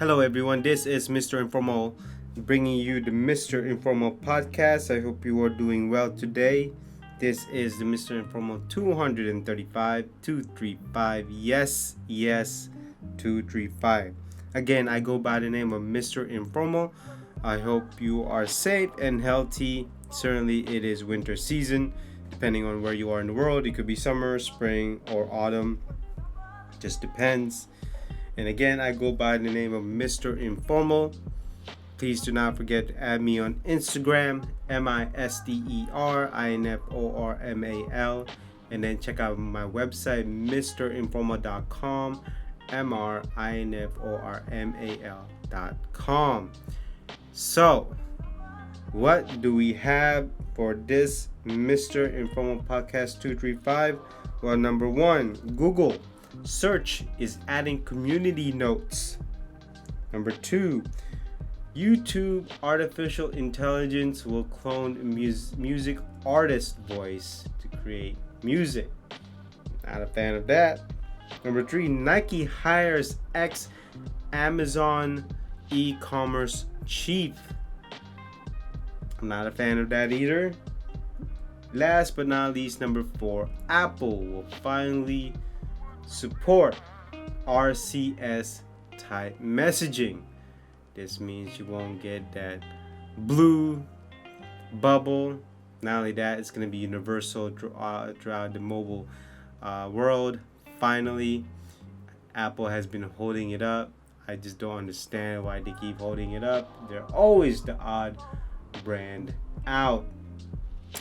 Hello, everyone. This is Mr. Informal bringing you the Mr. Informal podcast. I hope you are doing well today. This is the Mr. Informal 235. Yes, 235. Again, I go by the name of Mr. Informal. I hope you are safe and healthy. Certainly, it is winter season. Depending on where you are in the world, it could be summer, spring, or autumn. Just depends. And again, I go by the name of Mr. Informal. Please do not forget to add me on Instagram, MisterInformal, and then check out my website, mrinformal.com, mrinformal.com. So, what do we have for this Mr. Informal Podcast 235? Well, number one, Google search is adding community notes. Number two, YouTube artificial intelligence will clone music artist voice to create music. Not a fan of that. Number three, Nike hires ex-Amazon e-commerce chief. I'm not a fan of that either. Last but not least, number four, Apple will finally support RCS type messaging. This means you won't get that blue bubble. Not only that, it's going to be universal throughout the mobile world. Finally, Apple has been holding it up. I just don't understand why they keep holding it up. They're always the odd brand out.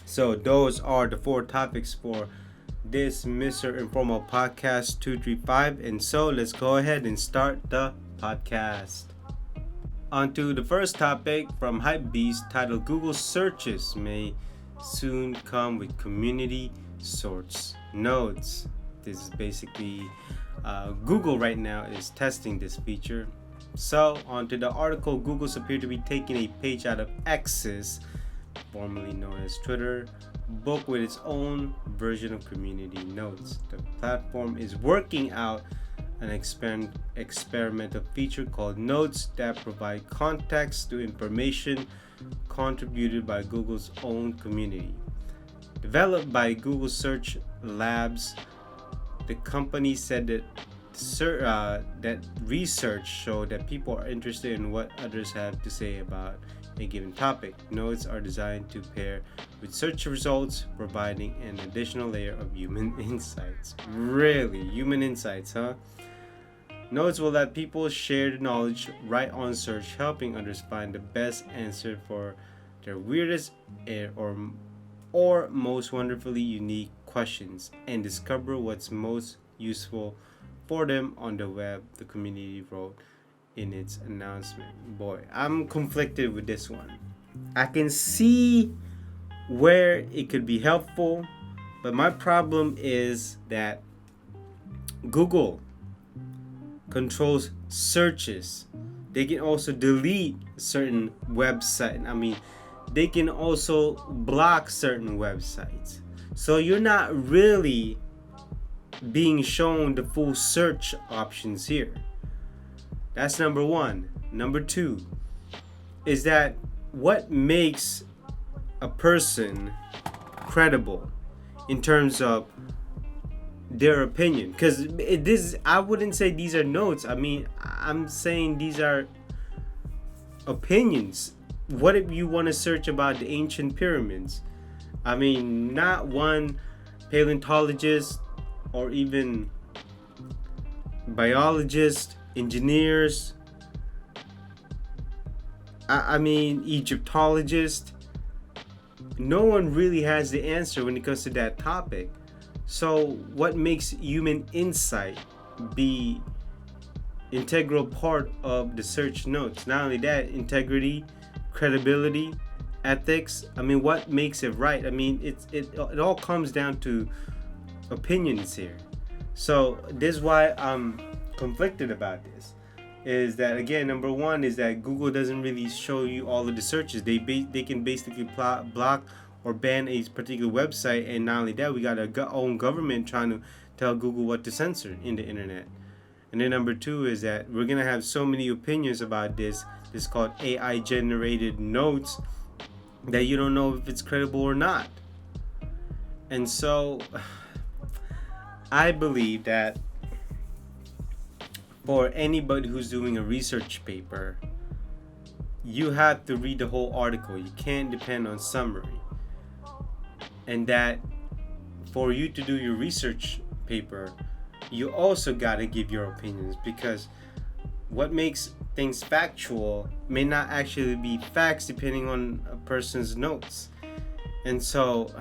So those are the four topics for this Mr. Informal Podcast 235. And so let's go ahead and start the podcast. On to the first topic from Hypebeast, titled Google Searches May Soon Come with Community Source Notes. This is basically Google right now is testing this feature. So on to the article, Google's appear to be taking a page out of X's, formerly known as Twitter, book with its own version of community notes. The platform is working out an experimental feature called Notes that provide context to information contributed by Google's own community. Developed by Google Search Labs, the company said that that research showed that people are interested in what others have to say about a given topic. Notes are designed to pair with search results, providing an additional layer of human insights. Really? Human insights, huh? Notes will let people share the knowledge right on search, helping others find the best answer for their weirdest or most wonderfully unique questions and discover what's most useful for them on the web, the community wrote in its announcement. Boy, I'm conflicted with this one. I can see where it could be helpful, but my problem is that Google controls searches. They can also delete certain websites. They can also block certain websites. So you're not really being shown the full search options here. That's number one. Number two is that what makes a person credible in terms of their opinion? Because I wouldn't say these are notes. I'm saying these are opinions. What if you want to search about the ancient pyramids? Not one paleontologist or even biologist, engineers, Egyptologist. No one really has the answer when it comes to that topic. So what makes human insight be integral part of the search notes? Not only that, integrity, credibility, ethics. What makes it right? It all comes down to opinions here. So this is why I'm conflicted about this. Is that, again, number one is that Google doesn't really show you all of the searches. They can basically block or ban a particular website, and not only that, we got our own government trying to tell Google what to censor in the internet. And then number two is that we're gonna have so many opinions about this called AI generated notes, that you don't know if it's credible or not. And so I believe that for anybody who's doing a research paper, you have to read the whole article. You can't depend on summary. And that for you to do your research paper, you also got to give your opinions, because what makes things factual may not actually be facts depending on a person's notes. And so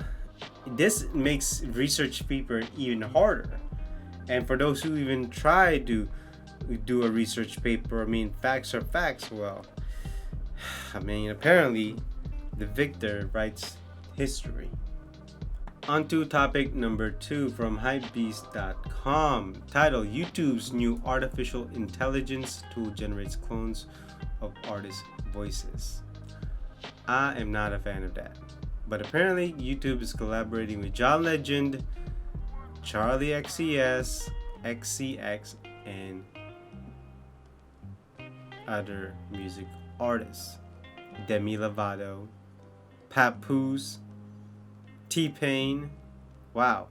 this makes research paper even harder. And for those who even try to do a research paper, I mean, facts are facts. Well, I mean, apparently the victor writes history. On to topic number 2 from hypebeast.com, titled YouTube's new artificial intelligence tool generates clones of artists' voices. I am not a fan of that. But apparently YouTube is collaborating with John Legend, Charlie XCS, XCX, and other music artists. Demi Lovato, Papoose, T-Pain. Wow.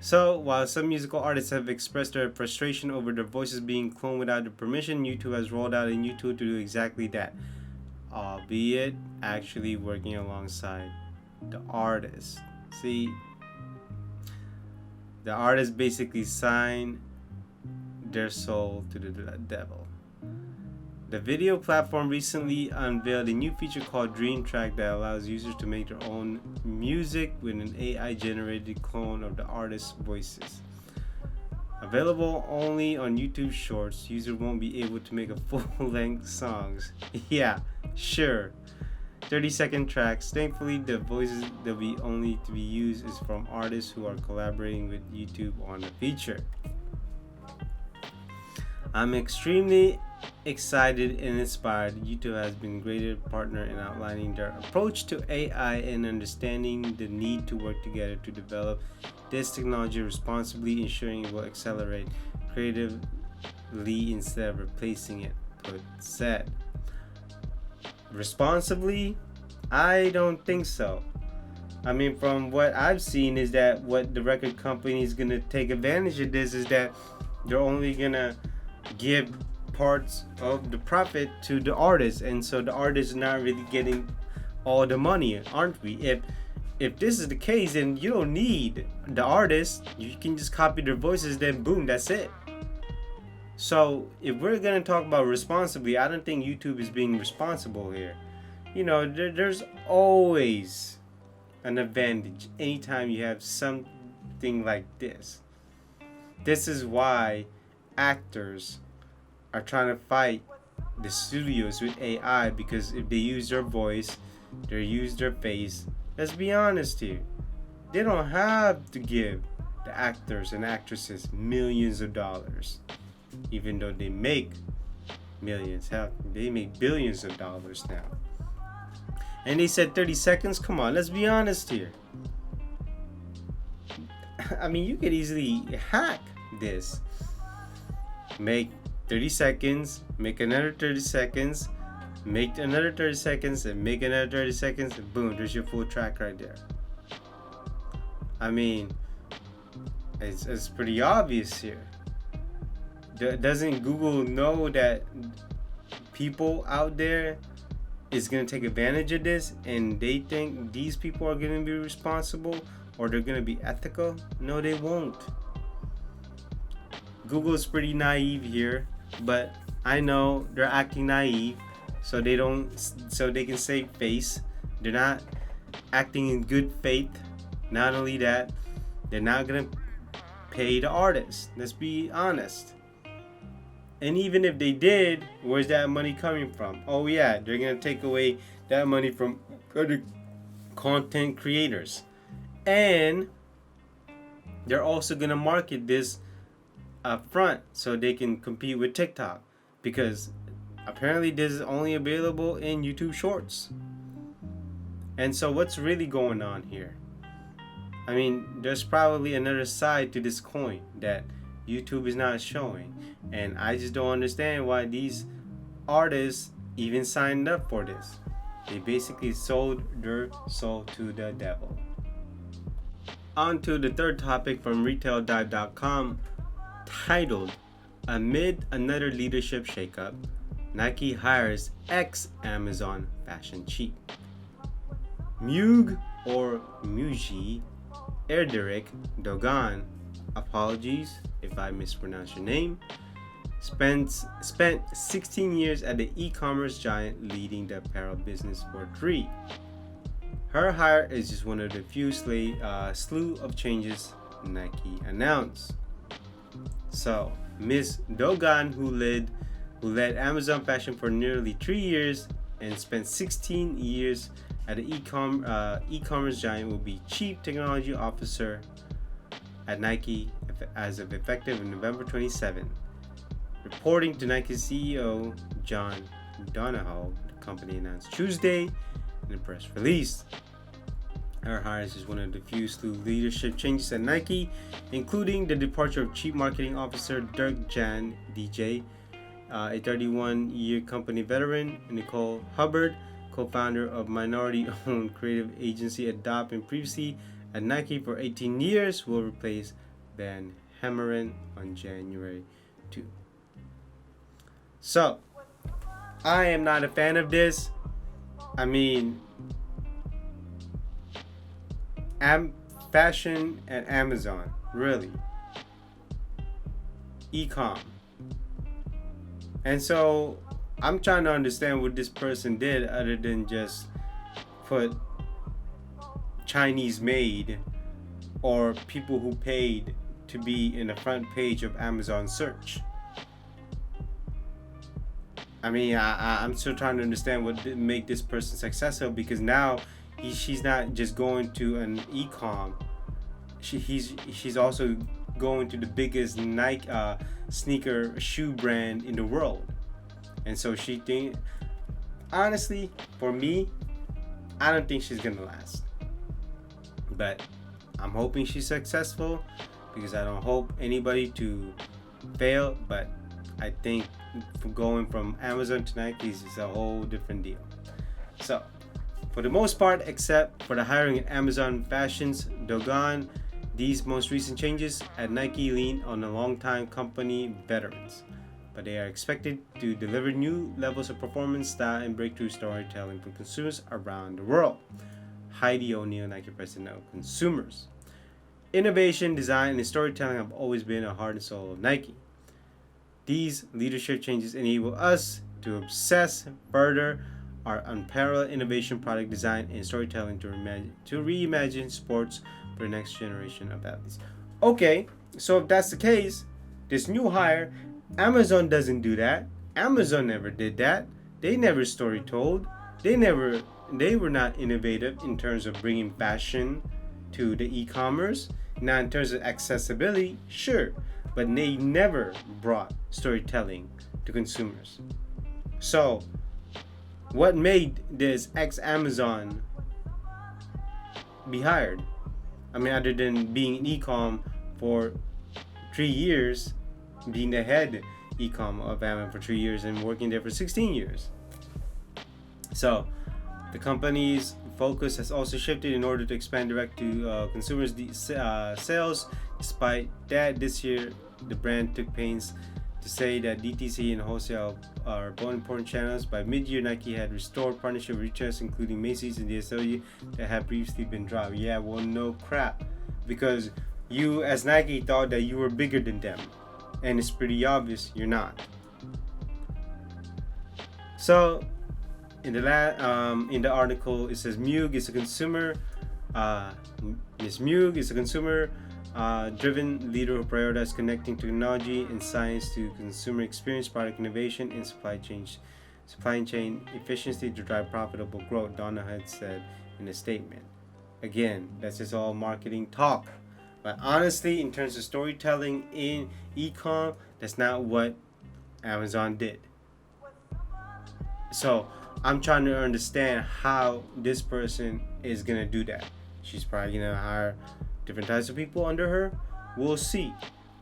So, while some musical artists have expressed their frustration over their voices being cloned without their permission, YouTube has rolled out a new tool to do exactly that, albeit actually working alongside the artist. See, the artist basically signed their soul to the devil. The video platform recently unveiled a new feature called Dream Track that allows users to make their own music with an AI-generated clone of the artist's voices. Available only on YouTube Shorts, users won't be able to make a full-length songs. Yeah, sure. 30-second tracks. Thankfully, the voices that will be only to be used is from artists who are collaborating with YouTube on the feature. I'm extremely excited and inspired. YouTube has been a great partner in outlining their approach to AI and understanding the need to work together to develop this technology responsibly, ensuring it will accelerate creatively instead of replacing it, Put said. Responsibly? I don't think so. I mean, from what I've seen is that what the record company is going to take advantage of this is that they're only going to give parts of the profit to the artist, and so the artist is not really getting all the money, aren't we? If this is the case, then you don't need the artist. You can just copy their voices, then boom, that's it. So if we're gonna talk about responsibly, I don't think YouTube is being responsible here. You know, there's always an advantage anytime you have something like this. This is why actors are trying to fight the studios with AI, because if they use their voice, they use their face. Let's be honest here. They don't have to give the actors and actresses millions of dollars, even though they make millions. Hell, they make billions of dollars now. And they said 30 seconds? Come on, let's be honest here. I mean, you could easily hack this. Make 30 seconds, make another 30 seconds, make another 30 seconds, and make another 30 seconds, and boom, there's your full track right there. I mean, it's pretty obvious here. Doesn't Google know that people out there is going to take advantage of this, and they think these people are going to be responsible or they're going to be ethical? No, they won't. Google is pretty naive here, but I know they're acting naive, so they can save face. They're not acting in good faith. Not only that, they're not gonna pay the artist. Let's be honest. And even if they did, where's that money coming from? Oh yeah, they're gonna take away that money from other content creators, and they're also gonna market this up front so they can compete with TikTok, because apparently this is only available in YouTube Shorts. And so what's really going on here? I mean, there's probably another side to this coin, that YouTube is not showing. And I just don't understand why these artists even signed up for this. They basically sold their soul to the devil. On to the third topic from retaildive.com, titled Amid Another Leadership Shakeup, Nike Hires Ex-Amazon Fashion Chief. Mug or Muji Erderic Dogan, apologies if I mispronounce your name, spent 16 years at the e-commerce giant, leading the apparel business for 3. Her hire is just one of the few slew of changes Nike announced. So, Ms. Dogan, who led Amazon Fashion for nearly 3 years and spent 16 years at the e-commerce giant, will be Chief Technology Officer at Nike as of effective November 27. Reporting to Nike CEO John Donahoe, the company announced Tuesday in a press release. Her hire is one of the few slew leadership changes at Nike, including the departure of Chief Marketing Officer Dirk Jan DJ, a 31-year company veteran, Nicole Hubbard, co-founder of minority-owned creative agency Adopt and previously at Nike for 18 years, will replace Van Hemeren on January 2. So, I am not a fan of this. I mean, fashion and Amazon, really. E-com. And so, I'm trying to understand what this person did other than just put Chinese made or people who paid to be in the front page of Amazon search. I mean, I'm still trying to understand what did make this person successful, because now she's not just going to an e-com. She's also going to the biggest Nike sneaker shoe brand in the world. And so honestly, for me, I don't think she's gonna last. But I'm hoping she's successful, because I don't hope anybody to fail. But I think going from Amazon to Nike is a whole different deal. So, for the most part, except for the hiring at Amazon Fashion's Dogan, these most recent changes at Nike lean on the longtime company veterans, but they are expected to deliver new levels of performance, style, and breakthrough storytelling for consumers around the world. Heidi O'Neill, Nike president of consumers. Innovation, design, and storytelling have always been a heart and soul of Nike. These leadership changes enable us to obsess further our unparalleled innovation, product design, and storytelling to reimagine sports for the next generation of athletes. Okay, so if that's the case, this new hire, Amazon doesn't do that. Amazon never did that. They never story told. They were not innovative in terms of bringing fashion to the e-commerce. Now, in terms of accessibility, sure, but they never brought storytelling to consumers. So, what made this ex-Amazon be hired? I mean, other than being in e-com for 3 years, being the head e-com of Amazon for 3 years and working there for 16 years. So, the company's focus has also shifted in order to expand direct to consumers sales. Despite that, this year the brand took pains to say that DTC and wholesale are both important channels. By mid-year, Nike had restored partnership with retailers including Macy's and DSW that had previously been dropped. Yeah, well, no crap, because you as Nike thought that you were bigger than them, and it's pretty obvious you're not. So, in the article, it says Mug is a consumer. Ms. Mug is a consumer-driven leader who prioritizes connecting technology and science to consumer experience, product innovation, and supply chain efficiency to drive profitable growth. Donna had said in a statement. Again, that's just all marketing talk. But honestly, in terms of storytelling in e-com, that's not what Amazon did. So I'm trying to understand how this person is gonna do that. She's probably gonna hire different types of people under her. We'll see.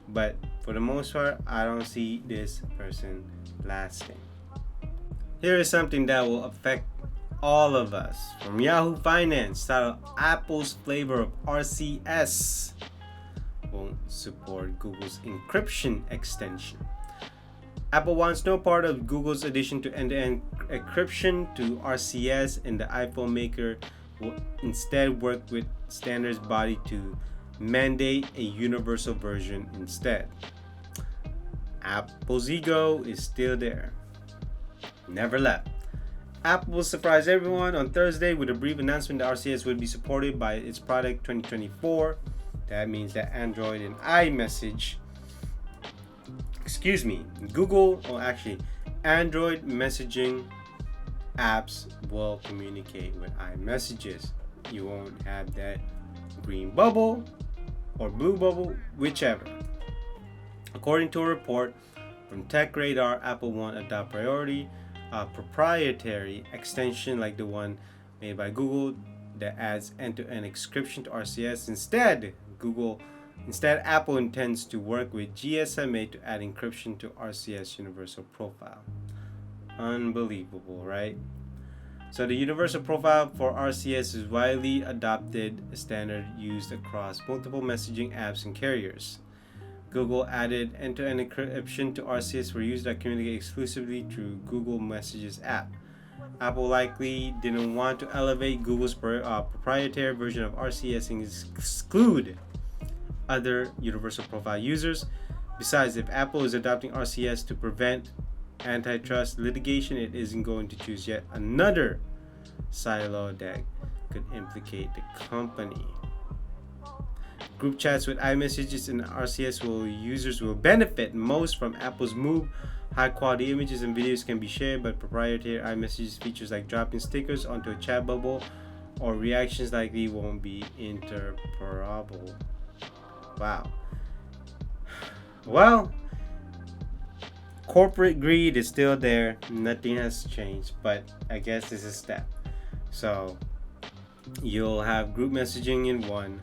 But for the most part, I don't see this person lasting. Here is something that will affect all of us. From Yahoo Finance, titled Apple's flavor of RCS won't support Google's encryption extension. Apple wants no part of Google's addition to end-to-end encryption to RCS, and the iPhone maker will instead work with standards body to mandate a universal version instead. Apple's ego is still there. Never left. Apple will surprise everyone on Thursday with a brief announcement that RCS would be supported by its product 2024. That means that Android and Android messaging apps will communicate with iMessages. You won't have that green bubble or blue bubble, whichever. According to a report from Tech Radar, Apple won't adopt proprietary extension like the one made by Google that adds end-to-end encryption to RCS. Instead, Apple intends to work with GSMA to add encryption to RCS Universal Profile. Unbelievable, right? So the Universal Profile for RCS is widely adopted standard used across multiple messaging apps and carriers. Google added end-to-end encryption to RCS for users that communicate exclusively through Google Messages app. Apple likely didn't want to elevate Google's proprietary version of RCS and exclude other Universal Profile users. Besides, if Apple is adopting RCS to prevent antitrust litigation, it isn't going to choose yet another silo that could implicate the company. Group chats with iMessages and RCS users will benefit most from Apple's move. High quality images and videos can be shared, but proprietary iMessages features like dropping stickers onto a chat bubble or reactions likely won't be interoperable. Wow. Well, corporate greed is still there. Nothing has changed, but I guess it's a step. So you'll have group messaging in one.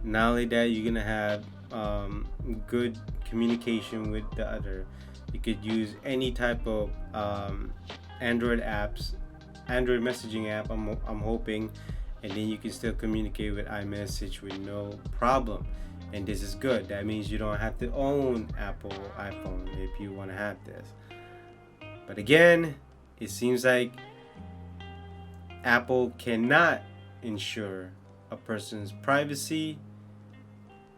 Not only that, you're gonna have good communication with the other. You could use any type of Android messaging app. I'm hoping, and then you can still communicate with iMessage with no problem. And this is good. That means you don't have to own Apple iPhone if you want to have this. But again, it seems like Apple cannot ensure a person's privacy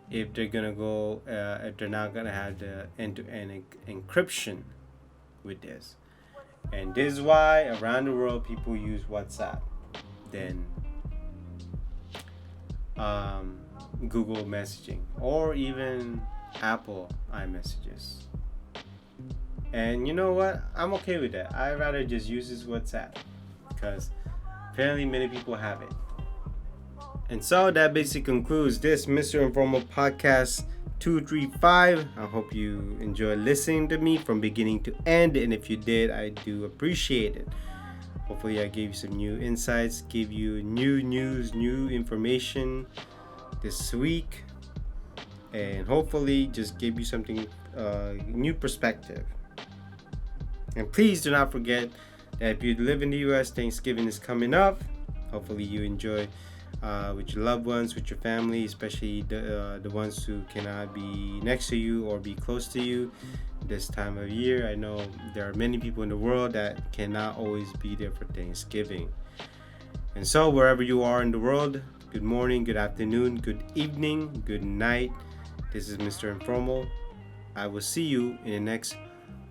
if they're not gonna have the end-to-end encryption with this. And this is why around the world people use WhatsApp than Google messaging or even Apple iMessages. And you know what? I'm okay with that. I'd rather just use this WhatsApp because apparently many people have it. And so that basically concludes this Mr. Informal Podcast 235. I hope you enjoyed listening to me from beginning to end. And if you did, I do appreciate it. Hopefully I gave you some new insights, gave you new news, new information this week. And hopefully just gave you something, new perspective. And please do not forget that if you live in the U.S., Thanksgiving is coming up. Hopefully you enjoy with your loved ones, with your family, especially the ones who cannot be next to you or be close to you this time of year. I know there are many people in the world that cannot always be there for Thanksgiving. And so wherever you are in the world, good morning, good afternoon, good evening, good night. This is Mr. Informal. I will see you in the next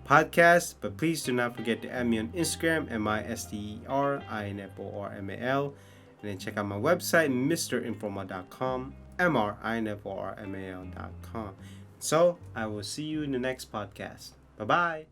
podcast, but please do not forget to add me on Instagram, MisterInformal. And then check out my website, mrinformal.com, mrinformal.com. So I will see you in the next podcast. Bye-bye.